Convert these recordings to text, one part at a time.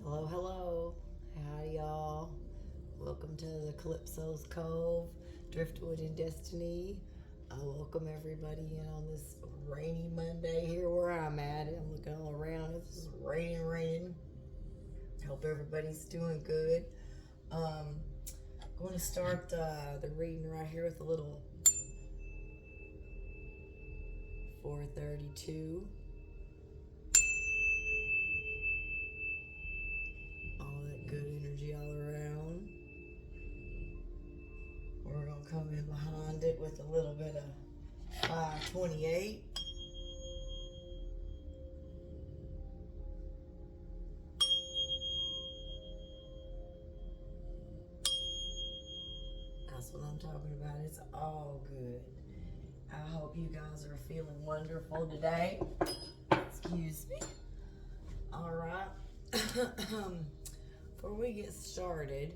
Hello, hello. Howdy, y'all. Welcome to the Calypso's Cove, Driftwood and Destiny. I welcome everybody in on this rainy Monday here where I'm at. I'm looking all around. It's raining. Hope everybody's doing good. Going to start the reading right here with a little 432. All that good energy all around. We're going to come in behind it with a little bit of 528. That's what I'm talking about. It's all good. I hope you guys are feeling wonderful today. Excuse me. All right. Before we get started,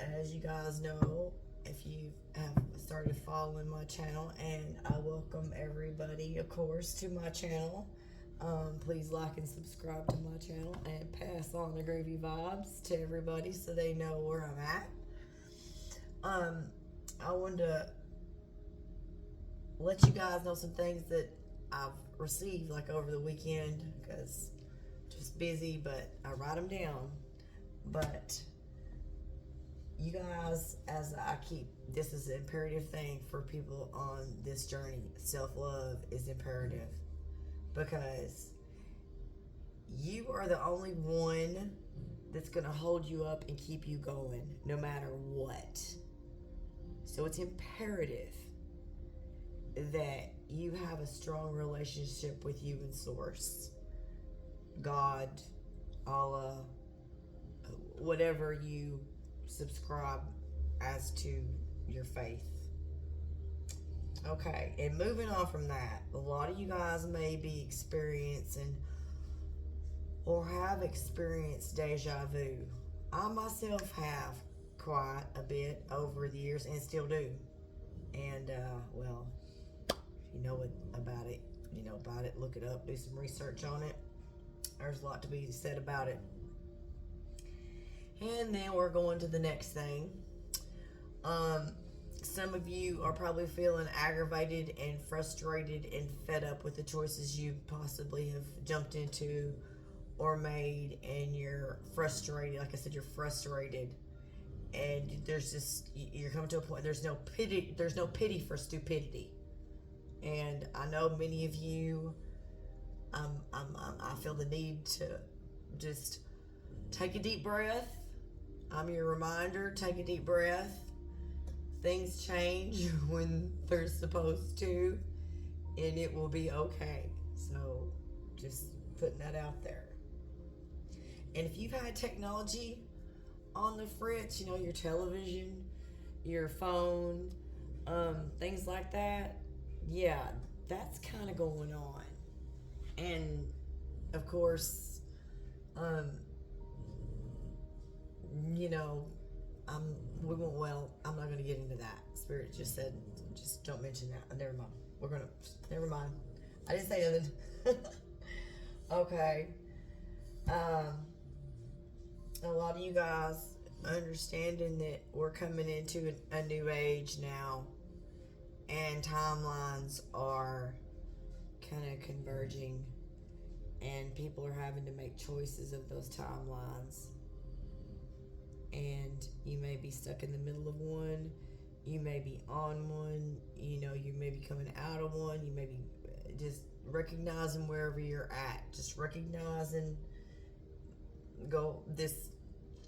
as you guys know, if you have started following my channel, and I welcome everybody, of course, to my channel. Please like and subscribe to my channel and pass on the gravy vibes to everybody so they know where I'm at. I wanted to let you guys know some things that I've received like over the weekend because just busy, but I write them down. But you guys, as I keep, this is an imperative thing for people on this journey. Self-love is imperative because you are the only one that's going to hold you up and keep you going no matter what. So it's imperative that you have a strong relationship with you and Source, God, Allah, whatever you subscribe as to your faith. Okay, and moving on from that, a lot of you guys may be experiencing or have experienced deja vu. I myself have quite a bit over the years and still do. And, well, if you know about it, look it up, do some research on it. There's a lot to be said about it. And then we're going to the next thing. Some of you are probably feeling aggravated and frustrated and fed up with the choices you possibly have jumped into or made, and you're frustrated. Like I said, you're frustrated, and you're coming to a point. There's no pity for stupidity. And I know many of you, I feel the need to just take a deep breath. I'm your reminder, take a deep breath. Things change when they're supposed to, and it will be okay. So just putting that out there. And if you've had technology on the fritz, your television, your phone, things like that, yeah, that's kind of going on. And of course, I'm not going to get into that. Spirit just said, just don't mention that. Never mind. Never mind. I didn't say nothing. Okay. A lot of you guys understanding that we're coming into a new age now, and timelines are kind of converging, and people are having to make choices of those timelines. And you may be stuck in the middle of one, you may be on one, you may be coming out of one, you may be just recognizing wherever you're at, just recognizing,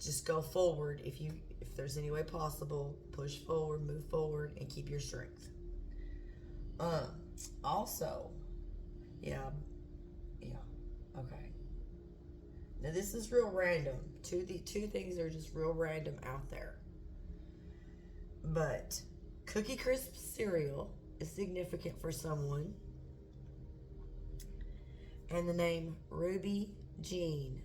just go forward. If there's any way possible, push forward, move forward, and keep your strength. Also, yeah, okay. Now this is real random. Two things are just real random out there. But Cookie Crisp cereal is significant for someone. And the name Ruby Jean.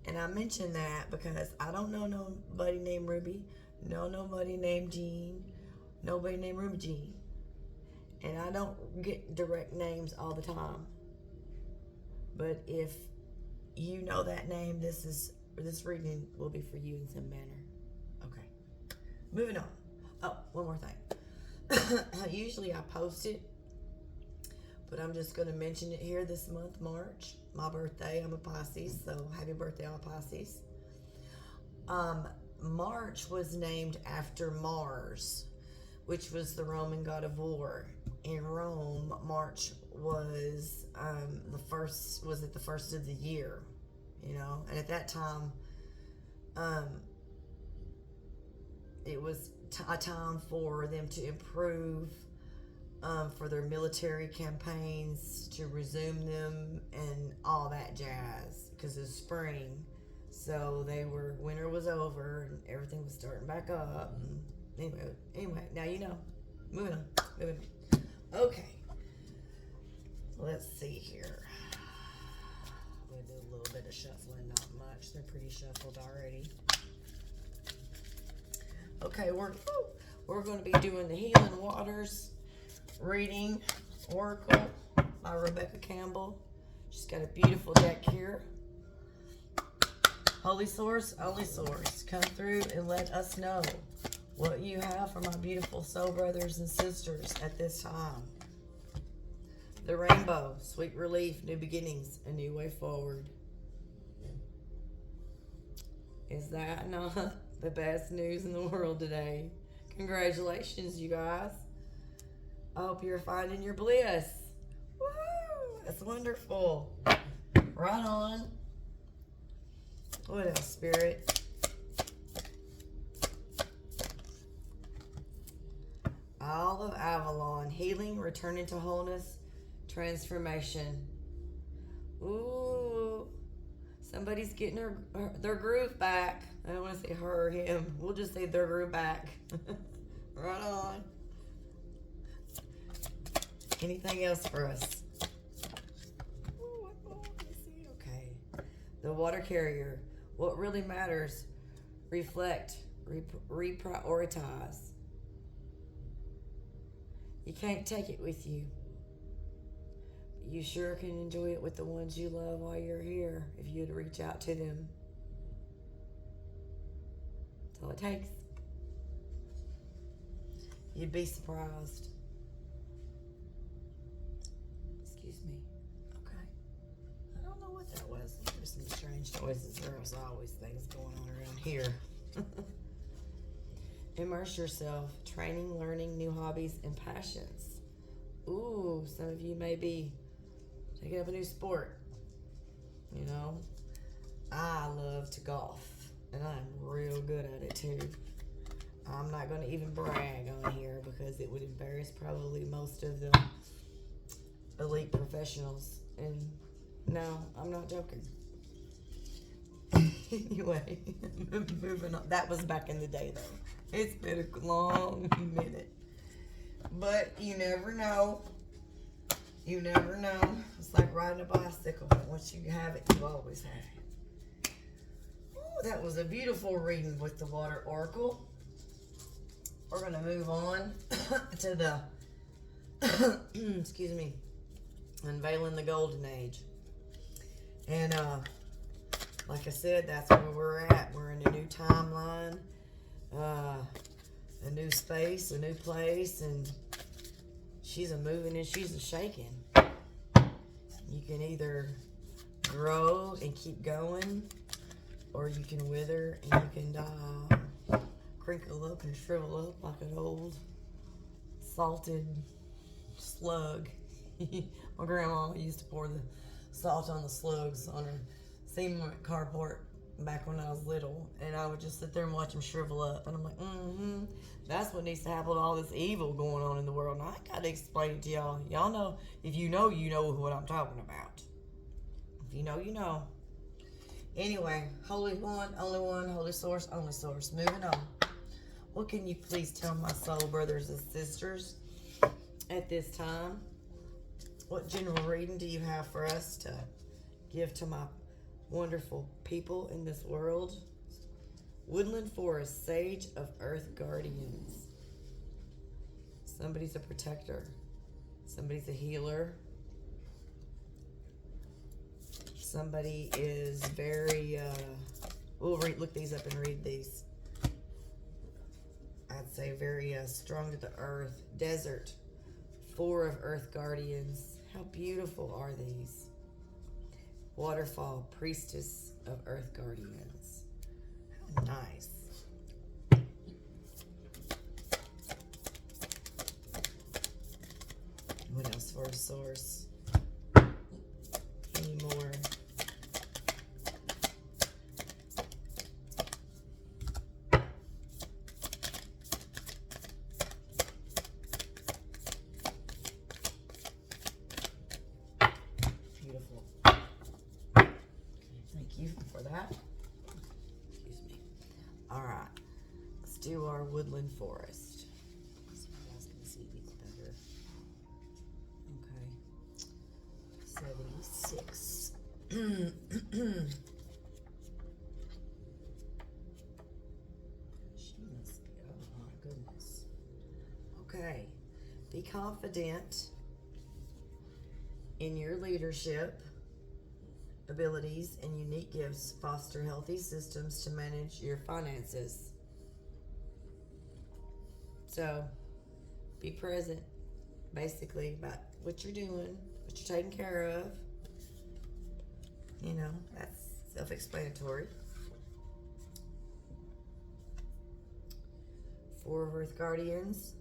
And I mention that because I don't know nobody named Ruby, nobody named Jean, nobody named Ruby Jean. And I I don't get direct names all the time. But if you know that name, this reading will be for you in some manner. Okay. Moving on. Oh, one more thing. Usually I post it, but I'm just going to mention it here this month, March. My birthday. I'm a Pisces, so happy birthday, all Pisces. March was named after Mars, which was the Roman god of war. In Rome, March was the first of the year, you know, and at that time, it was a time for them to improve, for their military campaigns, to resume them and all that jazz, because it's spring, so winter was over and everything was starting back up. And anyway, now you know. Moving on. Okay. Let's see here. I'm going to do a little bit of shuffling, not much. They're pretty shuffled already. Okay, we're going to be doing the Healing Waters reading Oracle by Rebecca Campbell. She's got a beautiful deck here. Holy Source, only Source, come through and let us know what you have for my beautiful soul brothers and sisters at this time. The Rainbow, sweet relief, new beginnings, a new way forward. Is that not the best news in the world today? Congratulations, you guys. I hope you're finding your bliss. Woo! That's wonderful. Right on. What else, Spirit? Isle of Avalon, healing, returning to wholeness, transformation. Ooh, somebody's getting their groove back. I don't want to say her or him. We'll just say their groove back. Right on. Anything else for us? Ooh, what more? Let me see. Okay. The Water Carrier. What really matters? Reflect. Reprioritize. You can't take it with you. But you sure can enjoy it with the ones you love while you're here, if you'd reach out to them. That's all it takes. You'd be surprised. Excuse me. Okay. I don't know what that was. There's some strange noises. There's always things going on around here. Immerse yourself, training, learning new hobbies and passions. Ooh, some of you may be taking up a new sport. You know, I love to golf, and I'm real good at it too. I'm not going to even brag on here because it would embarrass probably most of the elite professionals. And no, I'm not joking. Anyway, moving on. That was back in the day, though. It's been a long minute. But you never know. You never know. It's like riding a bicycle. Once you have it, you always have it. Ooh, that was a beautiful reading with the Water Oracle. We're going to move on to the, excuse me, Unveiling the Golden Age. And, like I said, that's where we're at. We're in a new timeline, a new space, a new place, and she's a moving and she's a shaking. You can either grow and keep going, or you can wither and you can die, crinkle up and shrivel up like an old salted slug. My grandma used to pour the salt on the slugs on her cement carport back when I was little, and I would just sit there and watch them shrivel up, and I'm like, that's what needs to happen to all this evil going on in the world. And I gotta explain it to y'all. Y'all know, if you know, you know what I'm talking about. If you know, you know. Anyway, Holy One, Holy Source, only Source. Moving on. What can you please tell my soul brothers and sisters at this time? What general reading do you have for us to give to my wonderful people in this world? Woodland Forest, Sage of Earth Guardians. Somebody's a protector. Somebody's a healer. Somebody is very, we'll look these up and read these. I'd say very strong to the earth. Desert. 4 of Earth Guardians. How beautiful are these? Waterfall. Priestess of Earth Guardians. How nice. What else for a source? Any more? Beautiful. Thank you for that. Excuse me. All right. Let's do our woodland forest. So you guys can see these better. Okay. 76. She must be, oh my goodness. Okay. Be confident in your leadership abilities and unique gifts. Foster healthy systems to manage your finances. So, be present, basically, about what you're doing, what you're taking care of. You know, that's self-explanatory. 4 of Earth Guardians.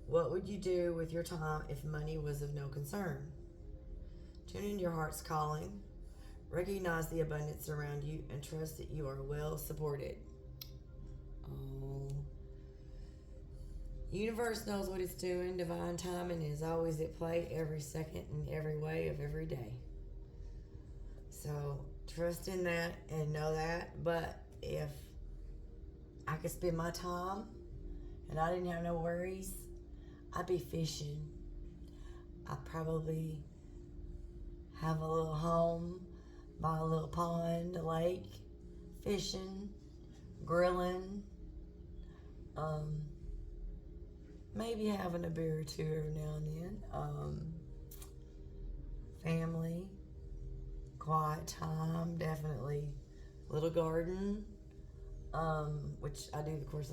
What would you do with your time if money was of no concern? Tune in your heart's calling. Recognize the abundance around you and trust that you are well supported. Oh. Universe knows what it's doing. Divine timing is always at play every second and every way of every day. So trust in that and know that. But if I could spend my time and I didn't have no worries, I'd be fishing. I'd probably have a little home by a little pond, a lake, fishing, grilling, maybe having a beer or two every now and then. Family, quiet time, definitely. Little garden, which I do, of course,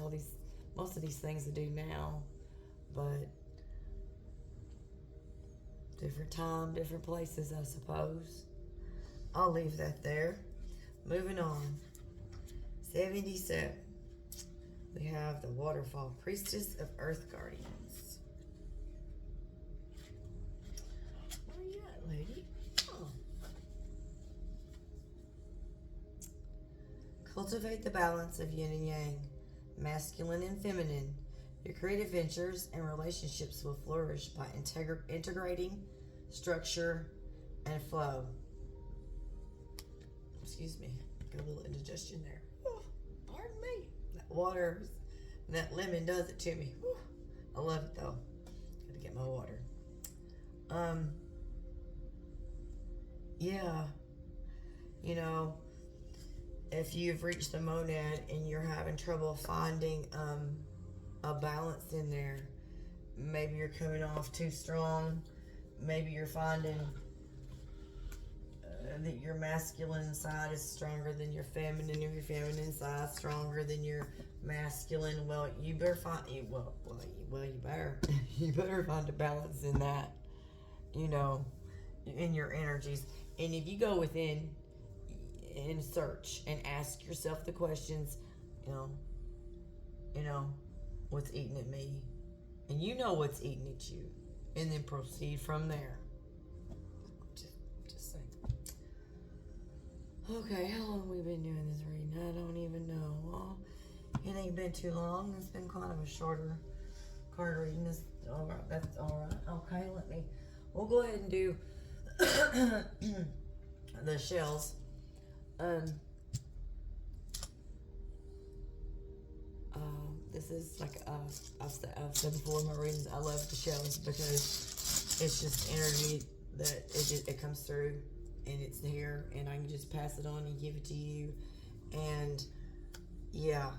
most of these things I do now, but different time, different places, I suppose. I'll leave that there. Moving on. 77. We have the Waterfall Priestess of Earth Guardians. Where you at, lady? Oh. Cultivate the balance of yin and yang, masculine and feminine. Your creative ventures and relationships will flourish by integrating structure and flow. Excuse me, got a little indigestion there. Oh, pardon me. That water, that lemon does it to me. Whew. I love it though. Gotta get my water. Yeah, you know, if you've reached the monad and you're having trouble finding a balance in there, maybe you're coming off too strong, maybe you're finding that your masculine side is stronger than your feminine, or your feminine side stronger than your masculine. Well, you better find you better you better find a balance in that, you know, in your energies. And if you go within and search and ask yourself the questions, you know, what's eating at me, and you know what's eating at you, and then proceed from there. Just saying. Okay, how long have we been doing this reading? I don't even know. Well, it ain't been too long. It's been kind of a shorter card reading. This, all right, that's all right. Okay, we'll go ahead and do the shells. This is like I've said before in my readings, I love the shells because it's just energy that it comes through and it's here, and I can just pass it on and give it to you. And yeah,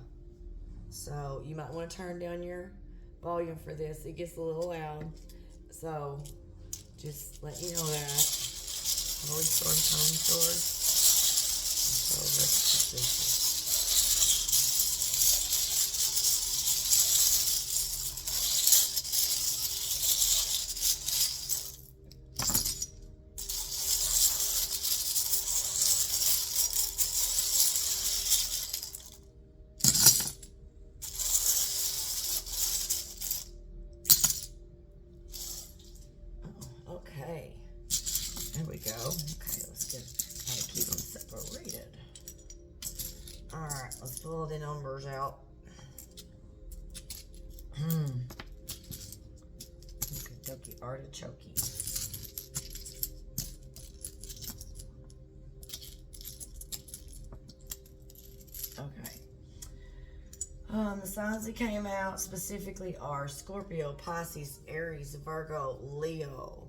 so you might want to turn down your volume for this. It gets a little loud, so Just let you know that. Holy Sword, Tony Sword. So that's okay. There we go. Okay, let's gotta keep them separated. Alright, let's pull the numbers out. Kentucky artichoke. Okay. The signs that came out specifically are Scorpio, Pisces, Aries, Virgo, Leo.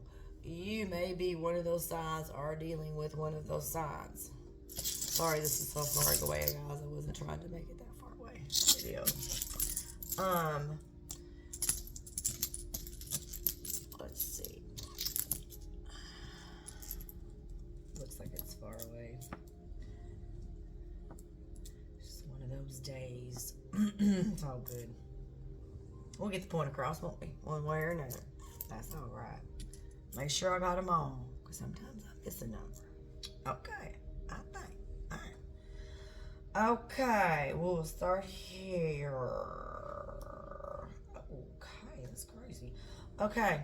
You may be one of those signs or dealing with one of those signs. Sorry, this is so far away, guys. I wasn't trying to make it that far away. Video. Let's see. Looks like it's far away. Just one of those days. It's all good. We'll get the point across, won't we? One way or another. That's all right. Make sure I got them all, because sometimes I miss a number. Okay, I think. All right. Okay, we'll start here. Okay, that's crazy. Okay,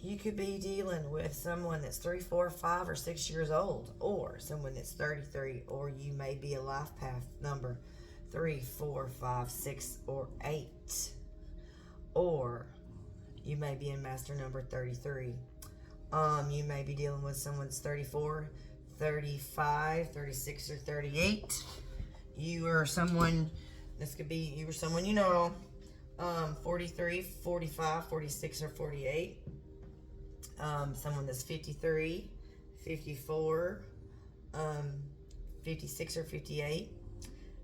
you could be dealing with someone that's 3, 4, 5, or 6 years old, or someone that's 33, or you may be a life path number 3, 4, 5, 6, or 8, or you may be in master number 33. You may be dealing with someone that's 34, 35, 36, or 38. You are someone, this could be, you or someone you know, 43, 45, 46, or 48. Someone that's 53, 54, 56 or 58,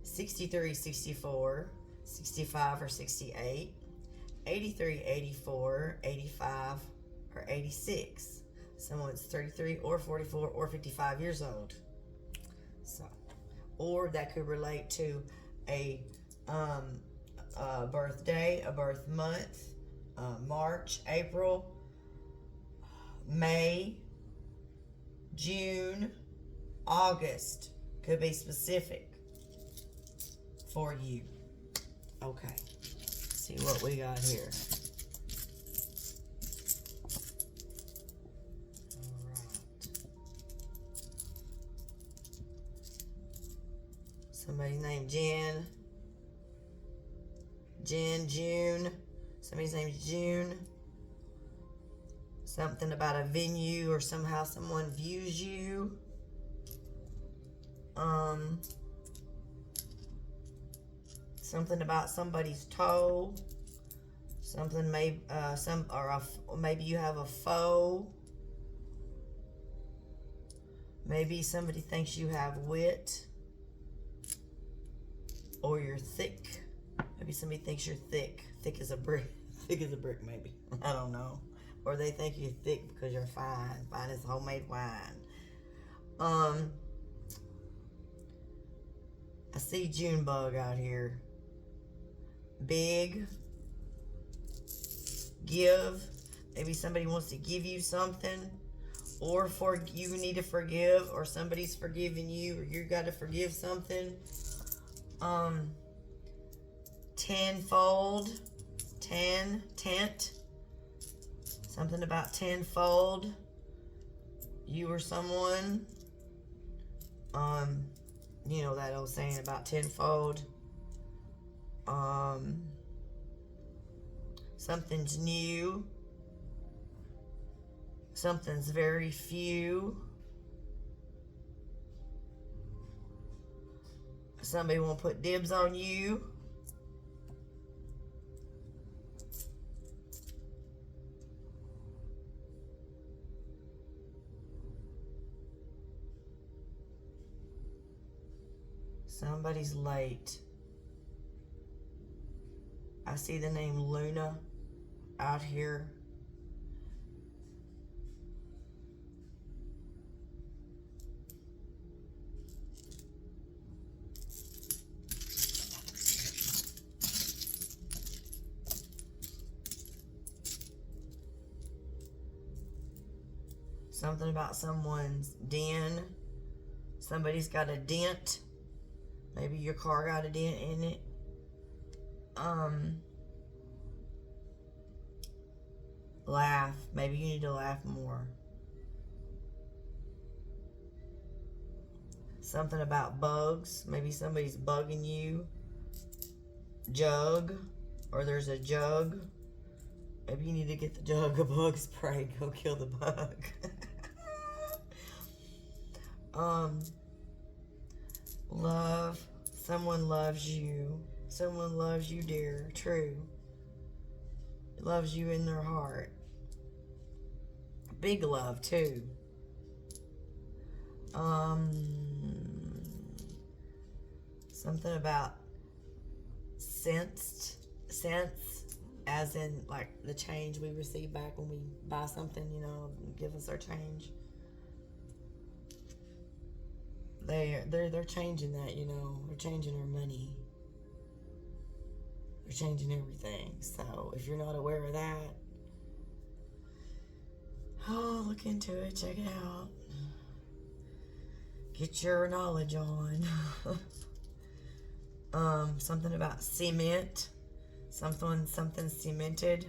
63, 64, 65 or 68, 83, 84, 85, or 86. Someone's 33 or 44 or 55 years old. So, or that could relate to a birthday, a birth month, March, April, May, June, August. Could be specific for you. Okay. Let's see what we got here. Somebody's named Jen. June. Somebody's name's June. Something about a venue or somehow someone views you. Something about somebody's toe. Something maybe you have a foe. Maybe somebody thinks you have wit. Or you're thick. Maybe somebody thinks you're thick. Thick as a brick. Thick as a brick, maybe. I don't know. Or they think you're thick because you're fine. Fine as homemade wine. I see Junebug out here. Big. Give. Maybe somebody wants to give you something. Or you need to forgive. Or somebody's forgiving you. Or you got to forgive something. Tenfold. Tent. Something about tenfold. You or someone. You know that old saying about tenfold. Something's new. Something's very few. Somebody won't put dibs on you. Somebody's late. I see the name Luna out here. Something about someone's den. Somebody's got a dent. Maybe your car got a dent in it. Laugh. Maybe you need to laugh more. Something about bugs. Maybe somebody's bugging you. Jug. Or there's a jug. Maybe you need to get the jug of bug spray. Go kill the bug. Love. Someone loves you. Someone loves you, dear. True. Loves you in their heart. Big love, too. Something about sense, as in like the change we receive back when we buy something, you know, give us our change. They're changing that, you know. They're changing our money. They're changing everything. So if you're not aware of that, oh, look into it. Check it out. Get your knowledge on. Something about cement. Something cemented.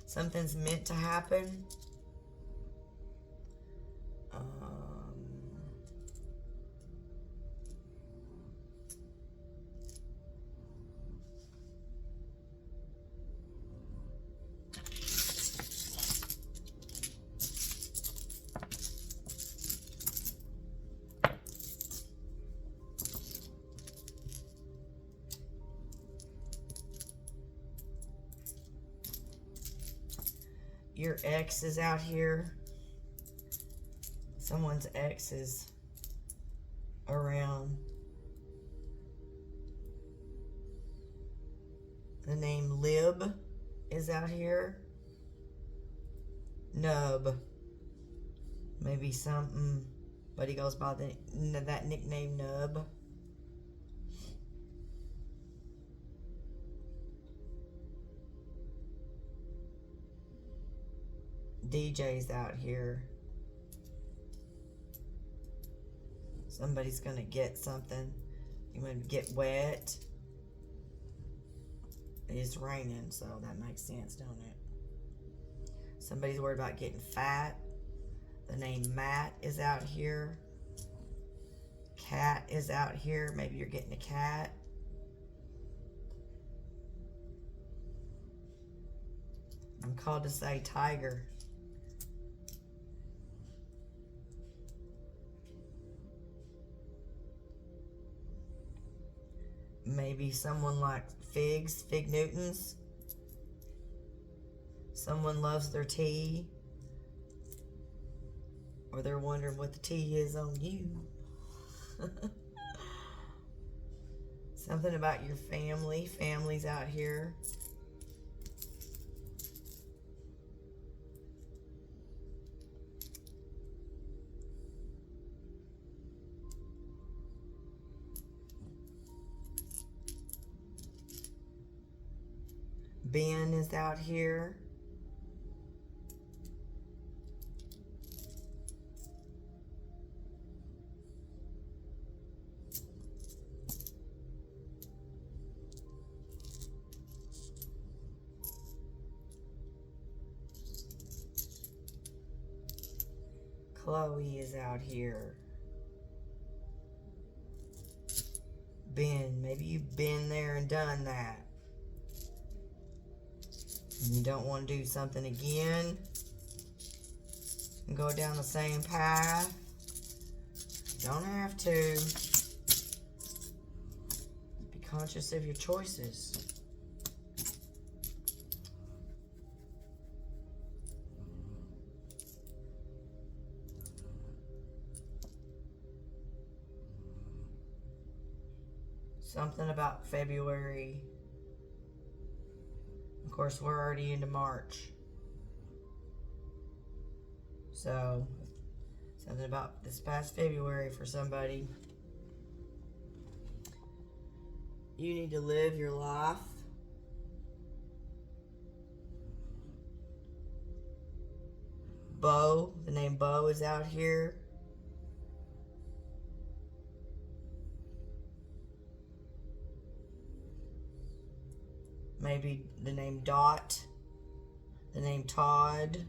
Something's meant to happen. Your ex is out here. Someone's ex is around. The name Lib is out here. Nub. Maybe something, but he goes by that nickname Nub. DJ's out here. Somebody's gonna get something. You might get wet. It's raining, so that makes sense, don't it? Somebody's worried about getting fat. The name Matt is out here. Cat is out here. Maybe you're getting a cat. I'm called to say tiger. Maybe someone likes figs, fig Newtons. Someone loves their tea. Or they're wondering what the tea is on you. Something about your family. Family's out here. Ben is out here. Chloe is out here. Ben, maybe you've been there and done that. And you don't want to do something again and go down the same path. You don't have to. Be conscious of your choices. Something about February. Of course, we're already into March. So, something about this past February for somebody. You need to live your life. Bo, the name Bo is out here. Maybe the name Dot, the name Todd.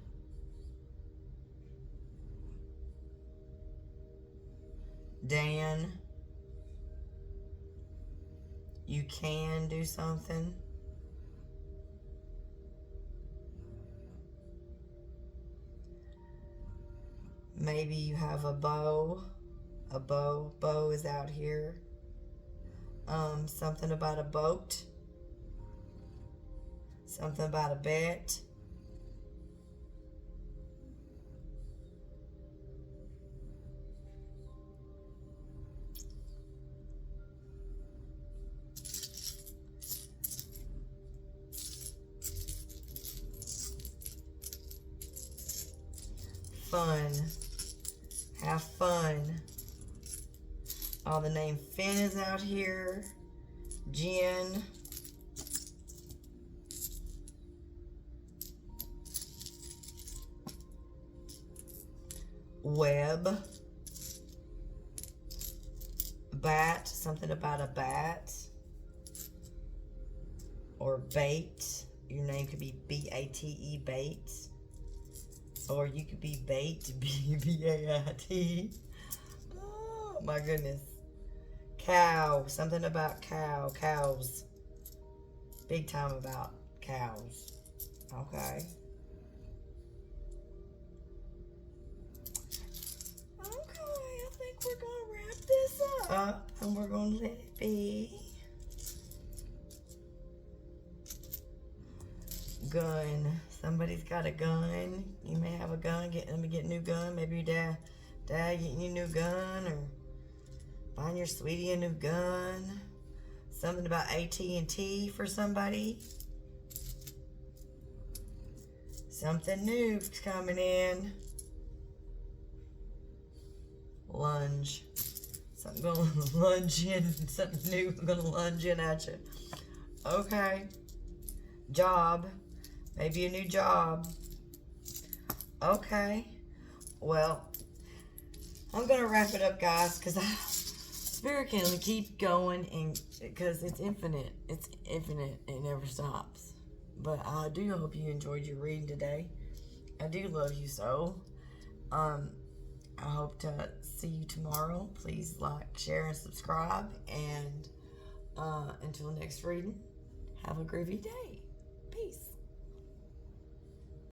Dan. You can do something. Maybe you have a bow. A bow. Bow is out here. Something about a boat. Something about a bet. Fun. Have fun. Oh, the name Finn is out here. Jen. Web. Bat. Something about a bat. Or bait. Your name could be B-A-T-E, bait. Or you could be bait, B-A-I-T. Oh, my goodness. Cow. Something about cow. Cows. Big time about cows. Okay. Okay, I think we're going to wrap this up. And we're going to let it be. Gun. Somebody's got a gun. You may have a gun. Let me get a new gun. Maybe your dad getting you a new gun, or buying your sweetie a new gun. Something about AT&T for somebody. Something new coming in. Lunge. Something going to lunge in. Something new going to lunge in at you. Okay. Job. Maybe a new job. Okay. Well, I'm going to wrap it up, guys, because Spirit can keep going, and because it's infinite. It's infinite. It never stops. But I do hope you enjoyed your reading today. I do love you so. I hope to see you tomorrow. Please like, share, and subscribe. And until next reading, have a groovy day. Peace.